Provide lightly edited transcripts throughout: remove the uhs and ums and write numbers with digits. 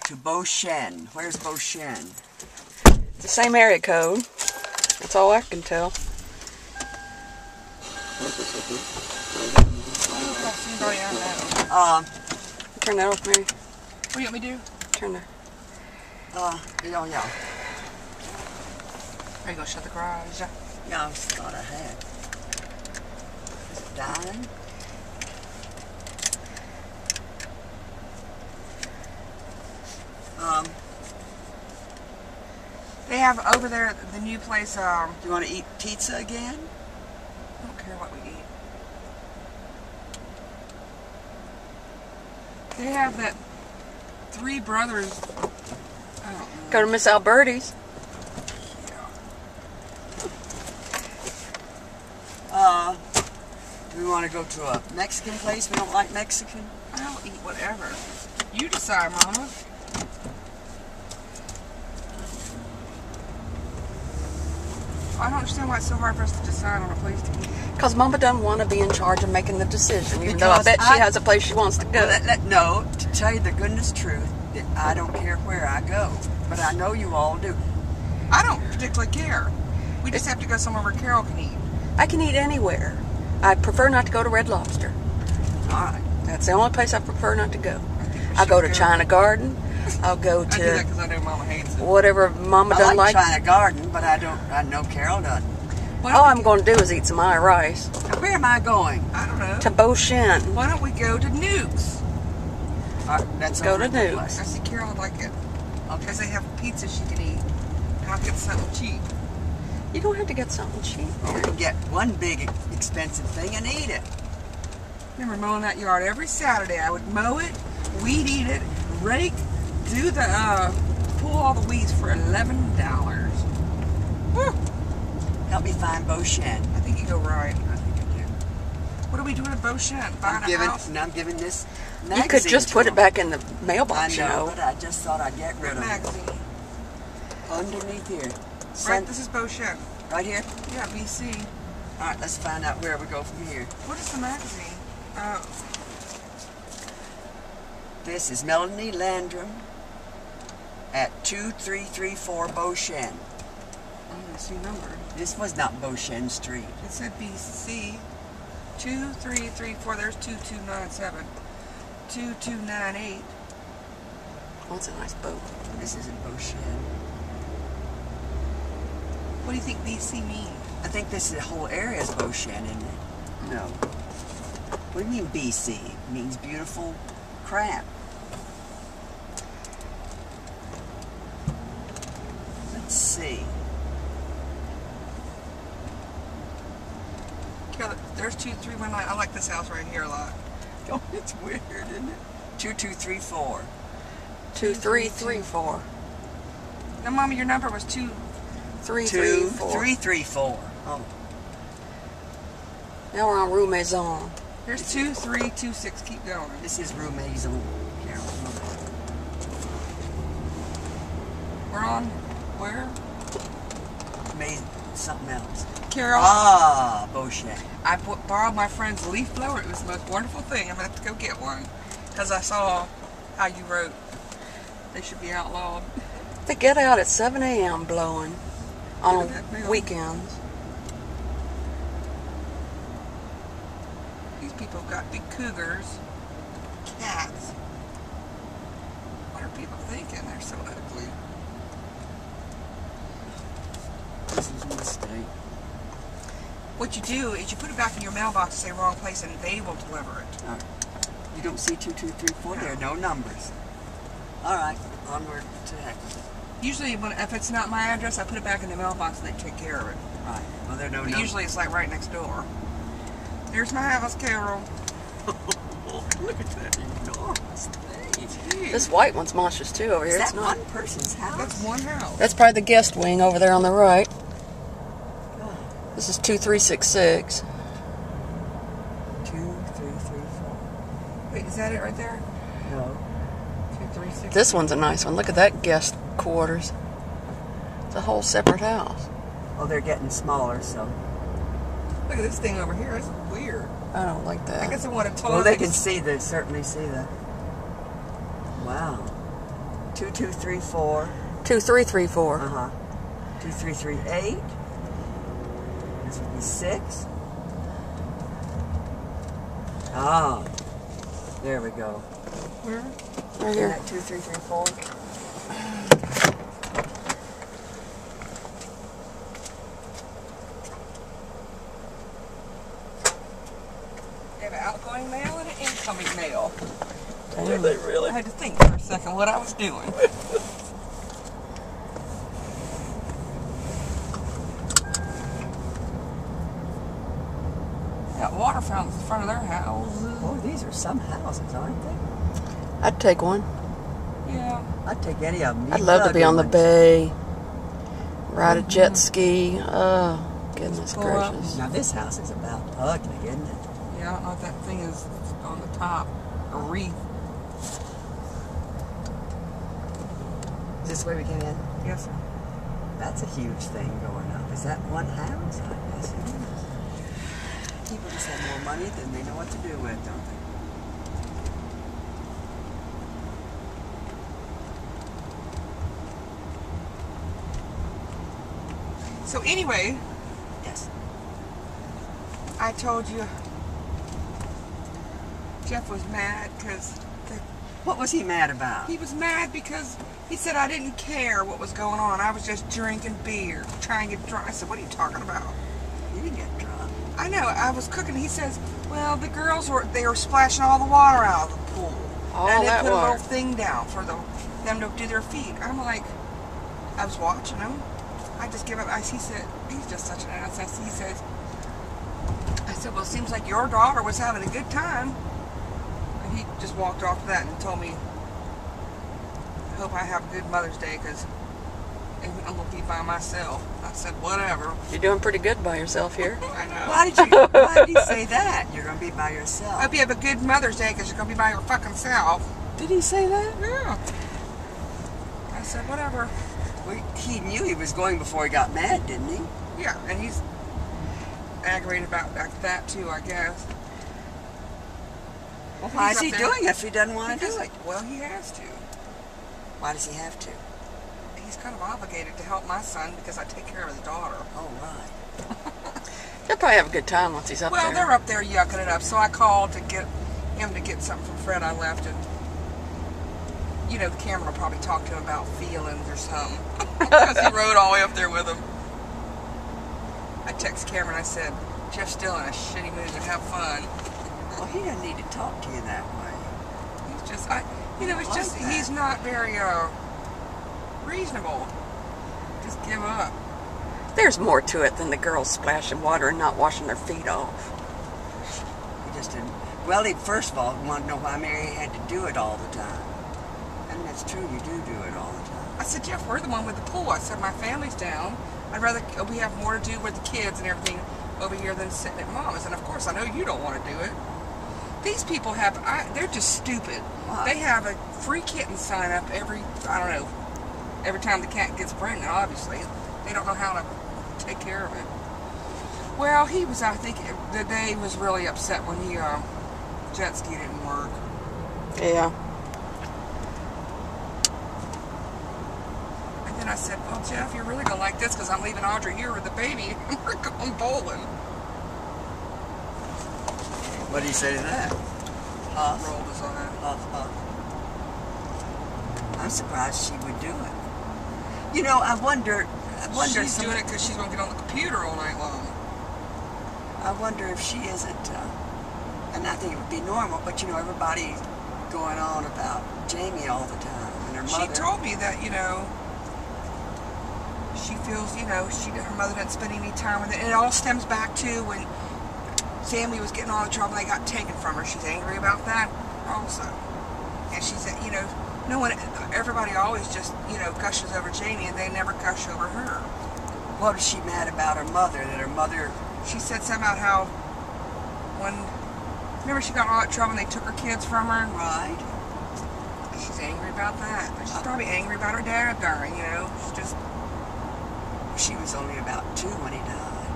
to Beauchene. Where's Beauchene? It's the same area code. That's all I can tell. Turn that off, Mary. What do you want me to do? Turn that. Yeah. Are you gonna shut the garage? Yeah, I thought I had. Is it dying? They have over there the new place. Do you want to eat pizza again? I don't care what we eat. They have that Three Brothers. I don't know. Go to Miss Alberti's. Do we want to go to a Mexican place? We don't like Mexican. I'll eat whatever. You decide, Mama. I don't understand why it's so hard for us to decide on a place to eat. Because Mama doesn't want to be in charge of making the decision, even though I bet she has a place she wants to go. No, to tell you the goodness truth, I don't care where I go. But I know you all do. I don't particularly care. We just have to go somewhere where Carol can eat. I can eat anywhere. I prefer not to go to Red Lobster. Alright. That's the only place I prefer not to go. I'll go to China Garden. I'll go to... I do that because I know Mama hates it. Whatever Mama doesn't like. I like China Garden, but I know Carol doesn't. All I'm going to do is eat some eye rice. Now, where am I going? I don't know. To Beauchene. Why don't we go to Nuke's? Let's go to Nuke's. I see Carol would like it. Because they have pizza she can eat. I'll get something cheap. You don't have to get something cheap. You can get one big expensive thing and eat it. Remember mowing that yard every Saturday. I would mow it, weed eat it, rake, do the pull all the weeds for $11. Woo! Help me find Beauchene. I think you go right. I think you do. What are we doing at Beauchene? Buying a house? I'm giving this magazine. You could just put it back in the mailbox, I know, but I just thought I'd get rid of it. Magazine. Underneath here. Right, this is Beauchene. Right here? Yeah, BC. All right, let's find out where we go from here. What is the magazine? Oh. This is Melanie Landrum at 2334 Beauchene. Oh, it's numbered. This was not Beauchene Street. It said BC 2334. There's 2297. 2298. Oh, it's a nice boat. This isn't Beauchene. What do you think BC means? I think this whole area is Beauchene, isn't it? No. What do you mean BC? It means beautiful crap. Let's see. There's 2319. I like this house right here a lot. Oh, it's weird, isn't it? 2234. 2334. Now, Mama, your number was 2334. 334. Oh. Now we're on Rue Maison. Here's 2326. Keep going. This is Rue Maison, Carol. We're on where? Something else. Carol. Ah, Beauchene. I borrowed my friend's leaf blower. It was the most wonderful thing. I'm going to have to go get one. Because I saw how you wrote. They should be outlawed. They get out at 7 a.m. blowing on weekends. These people have got big cougars. Cats. What are people thinking? They're so ugly. This is a mistake. What you do is you put it back in your mailbox and say wrong place and they will deliver it. All right. You don't see 2234? There are no numbers. All right. Onward to heck. Usually, if it's not my address, I put it back in the mailbox and they take care of it. Right. Well, there are no But numbers. usually it's like right next door. Here's my house, Carol. Look at that enormous thing. This white one's monstrous too over here. Is It's that not. one person's house? That's one house. That's probably the guest wing over there on the right. This is 2366. 2334. Wait, is that it right there? No. 236. This one's a nice one. Look at that guest quarters. It's a whole separate house. Oh, they're getting smaller, so. Look at this thing over here. It's weird. I don't like that. I guess I want to talk. Well, they can see certainly see that. Wow. 2234. 2334. 2338. This would be 6. Ah, there we go. Where? Right Isn't here. that 2334? They have an outgoing mail and an incoming mail. Damn. They really? I had to think for a second what I was doing. Got water fountains in front of their houses. Oh, these are some houses, aren't they? I'd take one. Yeah. I'd take any of them. I'd love to be on the bay, ride a jet ski. Oh, goodness Pull up. gracious. Now this house is about ugly, isn't it? Yeah, I don't know what that thing is on the top. A wreath. Is this where we came in? Yes, sir. That's a huge thing going up. Is that one house? I guess it is. People just have more money than they know what to do with, don't they? So anyway, Yes. I told you Jeff was mad because What was he mad about? he was mad because he said I didn't care what was going on. I was just drinking beer, trying to get drunk. I said, what are you talking about? He didn't get drunk. I know, I was cooking. He says, well, the girls were splashing all the water out of the pool. All and they that put a water. little thing down for them to do their feet. I'm like, I was watching them. I just give up. He said, he's just such an ass. He says, I said, well, it seems like your daughter was having a good time. And he just walked off of that and told me, I hope I have a good Mother's Day because I'm going to be by myself. I said, whatever. You're doing pretty good by yourself here. I know. Why did you say that? You're going to be by I yourself. hope you have a good Mother's Day because you're going to be by your fucking self. Did he say that? Yeah. I said, whatever. Well, he knew he was going before he got mad, didn't he? Yeah, and he's aggravated about that too, I guess. Well, why is He's he up there doing it if he doesn't want to because, do it? well, he has to. Why does he have to? He's kind of obligated to help my son because I take care of his daughter. Oh, right. He'll probably have a good time once he's up Well, there. they're up there yucking it up, so I called to get him to get something from Fred I left, and you know, the camera will probably talk to him about feelings or something because he rode all the way up there with him. I text Cameron, I said, Jeff's still in a shitty mood and have fun. Well, he doesn't need to talk to you that way. He's just, it's like just, that. he's not very reasonable. Just give up. There's more to it than the girls splashing water and not washing their feet off. He just didn't. Well, he first of all wanted to know why Mary had to do it all the time. And that's true, you do it all the time. I said, Jeff, we're the one with the pool. I said, my family's down. I'd rather we have more to do with the kids and everything over here than sitting at Mama's. And of course, I know you don't want to do it. These people have, they're just stupid. Why? They have a free kitten sign up every time the cat gets pregnant, obviously. They don't know how to take care of it. Well, he was, I think, the day was really upset when he, jet ski didn't work. Yeah. And then I said, well, Jeff, you're really going to like this because I'm leaving Audrey here with the baby and we're going bowling. What do you say to that? Huff, Rolled his eye. huff, huff. I'm surprised she would do it. You know, I wonder She's doing it because she's going to get on the computer all night long. I wonder if she isn't, and I think it would be normal, but you know, everybody's going on about Jamie all the time, and her She mother. told me that, she feels, her mother doesn't spend any time with it. And it all stems back to when Sammy was getting all the trouble they got taken from her. She's angry about that also. And she said, everybody always just, gushes over Jamie and they never gush over her. What was she mad about her mother? That her mother. She said something about how remember she got in all that trouble and they took her kids from her? Right. She's angry about that. But she's probably angry about her dad dying, She's just... She was only about 2 when he died.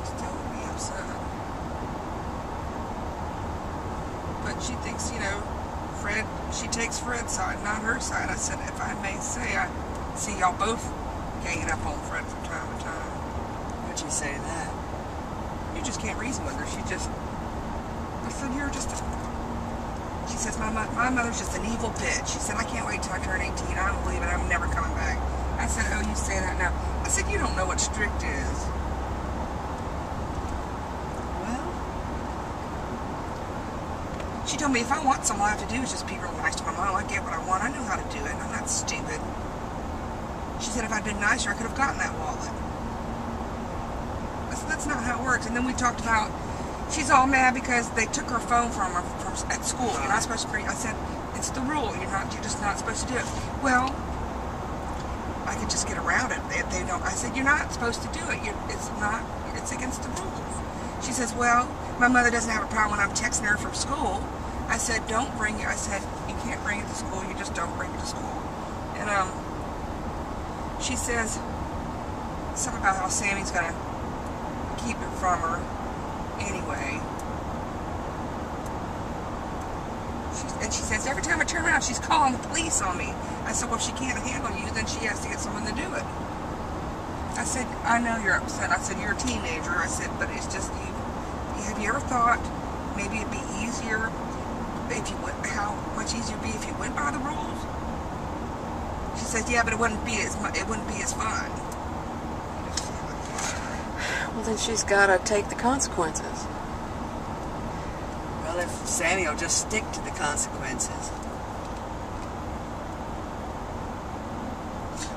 Still would be upset. But she thinks, Fred she takes Fred's side, not her side. I said, if I may say, I see y'all both ganging up on Fred from time to time. What'd you say to that? You just can't reason with her. I said, you're just she says, my mother's just an evil bitch. She said, I can't wait till I turn 18. I don't believe it. I'm never coming back. I said, oh, you say that now. I said, you don't know what strict is. Well, she told me if I want something, all I have to do is just be real nice to my mom. I get what I want. I know how to do it. I'm not stupid. She said if I'd been nicer, I could have gotten that wallet. I said, that's not how it works. And then we talked about, she's all mad because they took her phone from her at school. You're not supposed to bring. I said, it's the rule. You're just not supposed to do it. Well, I could just get around it if they don't. I said, you're not supposed to do it. It's against the rules. She says, well, my mother doesn't have a problem when I'm texting her from school. I said, don't bring it. I said, you can't bring it to school. You just don't bring it to school. And she says something about how Sammy's gonna keep it from her anyway. And she says, every time I turn around, she's calling the police on me. I said, well, if she can't handle you, then she has to get someone to do it. I said, I know you're upset. I said, you're a teenager. I said, but it's just, have you ever thought maybe it'd be easier if you went, how much easier it'd be if you went by the rules? She says, yeah, but it wouldn't be as fun. Well, then she's got to take the consequences. well, if Sammy will just stick to the consequences.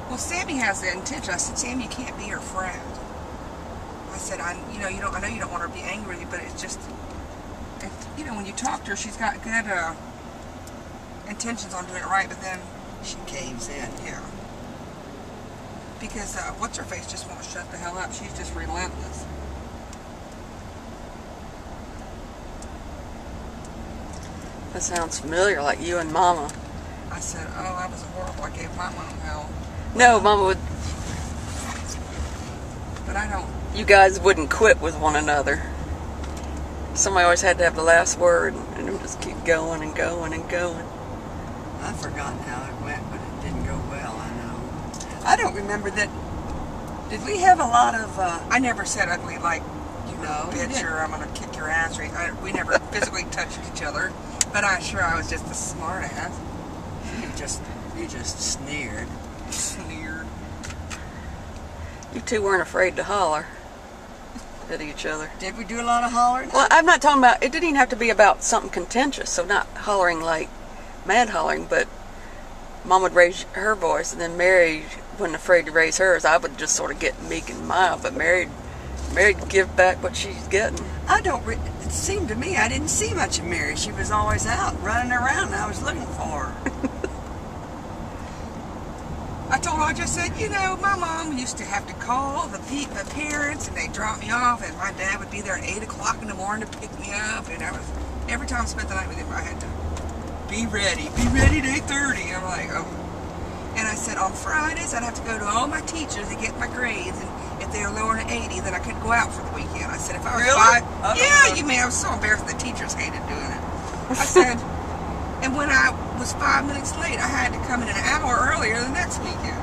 Well, Sammy has the intention. I said, Sammy, you can't be her friend. I said, I know you don't want her to be angry with you, but it's just, when you talk to her, she's got good intentions on doing it right, but then She caves in. yeah. Because what's her face just won't shut the hell up. She's just relentless. That sounds familiar, like you and Mama. I said, oh, I was horrible. I gave my mom hell. No, Mama would. But I don't. You guys wouldn't quit with one another. Somebody always had to have the last word, and it would just keep going and going and going. I've forgotten how it went, but it didn't go well, I know. I don't remember that. Did we have a lot of, I never said ugly like, No, you bitch, didn't. or I'm going to kick your ass. We never physically touched each other. But I was just a smart ass. you just sneered. Sneered. You two weren't afraid to holler at each other. Did we do a lot of hollering? Well, I'm not talking about, it didn't even have to be about something contentious, so not hollering like mad hollering, but Mom would raise her voice, and then Mary wasn't afraid to raise hers. I would just sort of get meek and mild, but Mary'd give back what she's getting. It seemed to me I didn't see much of Mary. She was always out running around, and I was looking for her. I told her, I just said, my mom used to have to call the parents, and they'd drop me off, and my dad would be there at 8 o'clock in the morning to pick me up, and every time I spent the night with him, I had to be ready at 8:30. I'm like, oh. And I said, on Fridays, I'd have to go to all my teachers to get my grades, and if they were lower than 80, then I couldn't go out for the weekend. I said, if I was Really? I was so embarrassed the teachers hated doing it. I said, and when I was 5 minutes late, I had to come in an hour earlier the next weekend.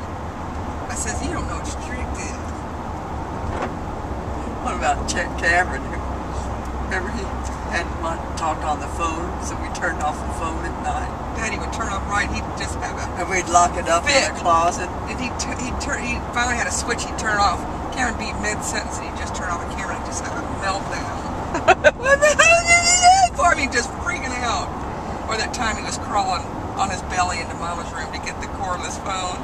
I says, you don't know what strict is. What about Cameron? Remember he had talked on the phone, so we turned off the phone at night. Daddy would turn off right, he'd just have And we'd lock it up in Fit. the closet. and he finally had a switch, he'd turn it off. Cameron would be mid-sentence, and he'd just turn off, and Cameron would just have a meltdown. What the hell did he do for me? Just freaking out. Or that time he was crawling on his belly into Mama's room to get the cordless phone.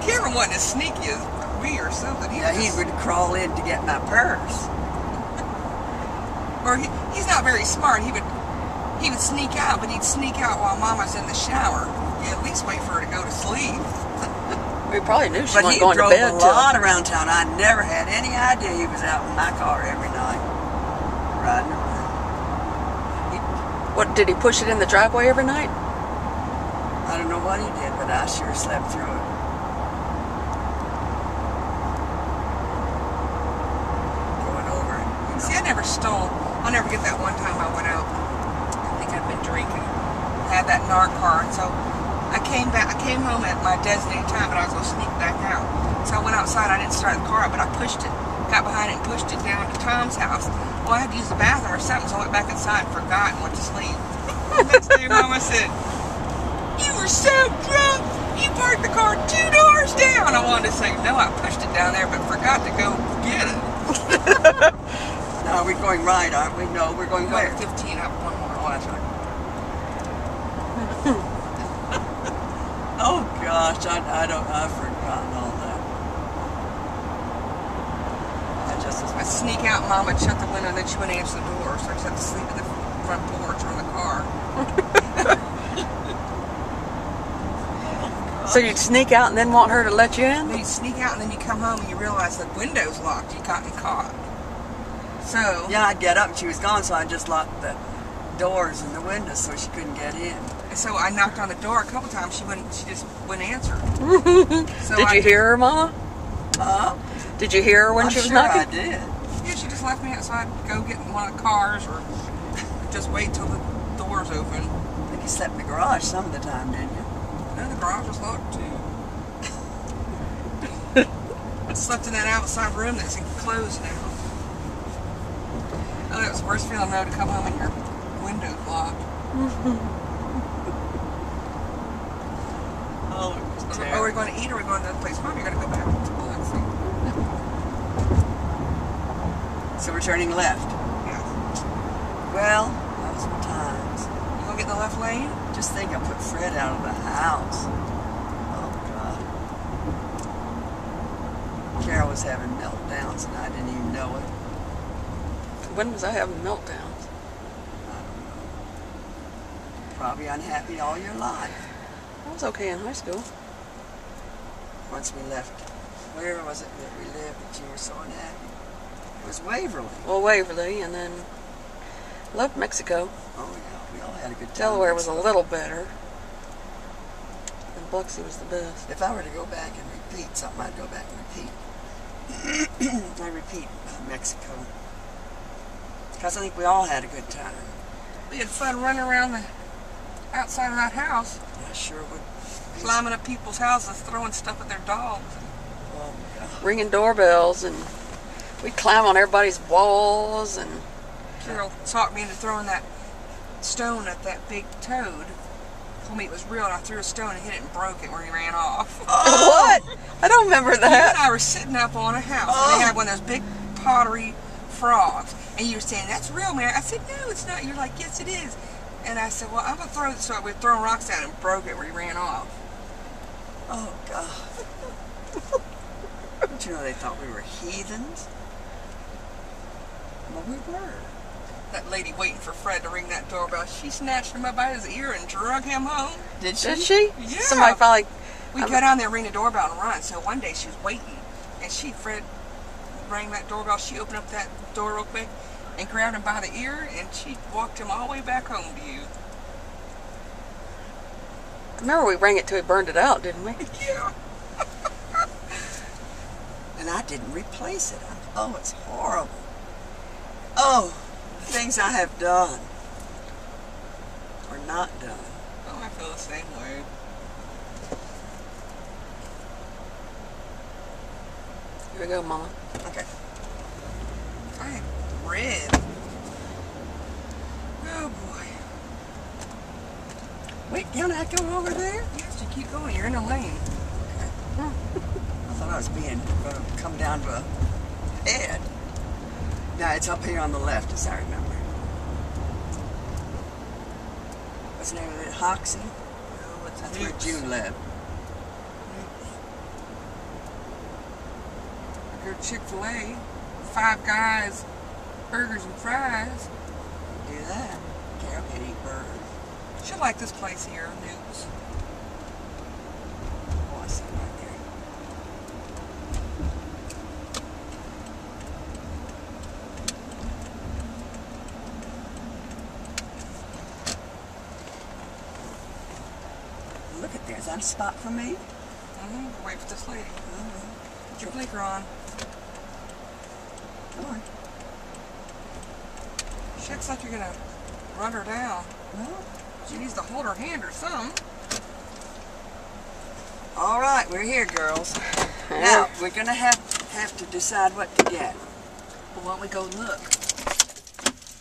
Cameron wasn't as sneaky as me or something. He would crawl in to get my purse. Or he's not very smart. He would sneak out, but he'd sneak out while Mama's in the shower. You at least wait for her to go to sleep. We probably knew she But wasn't he going to drove bed a till. lot around town. I never had any idea he was out in my car every night, riding around. What, did he push it in the driveway every night? I don't know what he did, but I sure slept through it. Going over it. See, I never stole. I'll never get that one time I went out that NAR car. And so I came home at my designated time, but I was going to sneak back out. So I went outside. I didn't start the car up, but I pushed it, got behind it and pushed it down to Tom's house. Well, I had to use the bathroom or something, so I went back inside and forgot and went to sleep. The next day, Mama said, "You were so drunk. You parked the car 2 doors down." I wanted to say, no, I pushed it down there, but forgot to go get it. Now we're going right, aren't we? No, we're going where? 15 up, one more. Oh, that's right. Oh gosh, I've forgotten all that. I sneak out, Mom would shut the window, and then she wouldn't answer the door, so I just had to sleep in the front porch or in the car. So you'd sneak out and then want her to let you in? Then you sneak out, and then you come home and you realize the window's locked. You gotten caught. So Yeah, I'd get up and she was gone, so I just locked the doors and the windows so she couldn't get in. so I knocked on the door a couple times. She just wouldn't answer. So Did you hear her, Mama? Did you hear her when I'm she was sure knocking? I did. Yeah, she just left me outside to go get in one of the cars, or just wait till the door's open. I think you slept in the garage some of the time, didn't you? No, the garage was locked too. I slept in that outside room that's enclosed now. Oh, that was the worst feeling though, to come home and your window's locked. Oh, it was Are we terrible. going to eat, or are we going to another place? Mom, you're going to go back to Biloxi. So we're turning left. Yeah. Well, those were times. You going to get in the left lane? Just think I put Fred out of the house. Oh, God. Carol was having meltdowns and I didn't even know it. When was I having meltdowns? I don't know. Probably unhappy all your life. I was okay in high school. Once we left, where was it that we lived that you were so unhappy? It was Waverly. Well, Waverly, and then loved Mexico. Oh, yeah, we all had a good time. Delaware was a little better. And Biloxi was the best. If I were to go back and repeat something, I'd go back and repeat. I repeat Mexico. Because I think we all had a good time. We had fun running around the outside of that house, I sure would. climbing up people's houses, throwing stuff at their dogs. Oh, my God. Ringing doorbells, and we'd climb on everybody's walls, and Carol talked me into throwing that stone at that big toad. Told me it was real, and I threw a stone and hit it and broke it where he ran off. What? I don't remember You and that. I were sitting up on a house, and they had one of those big pottery frogs, and you were saying, "That's real, Mary." I said, "No, it's not." You're like, "Yes, it is." And I said, "Well, I'm gonna throw it." So we were throwing rocks at him and broke it where he ran off. Oh, God. Don't you know they thought we were heathens? Well, we were. That lady waiting for Fred to ring that doorbell, she snatched him up by his ear and drug him home. Did she? Did she? Yeah. Somebody finally. We go down there, ring the doorbell, and run. So one day she was waiting, and Fred rang that doorbell. She opened up that door real quick and grabbed him by the ear, and she walked him all the way back home to you. I remember we rang it till we burned it out, didn't we? Yeah. And I didn't replace it. Oh, it's horrible. Oh, things I have done. Or not done. Oh, I feel the same way. Here we go, Mama. Okay. I have red. Oh boy. Wait, can I go over there? Yes, you keep going. You're in a lane. I thought I was going to come down to a head. No, it's up here on the left, as I remember. What's the name of it? Hoxie? Oh, it's That's where June lived. Go to Chick-fil-A. 5 Guys, burgers and fries. Do that. Carol can eat burgers. She'll like this place here, Newt's. Oh, I see it right there. Look at there. Is that a spot for me? Wait for this lady. Put your blinker on. Come on. She looks like you're gonna run her down. Well, She needs to hold her hand or something. All right, we're here, girls. Now, we're going to have to decide what to get. Well, why don't we go look?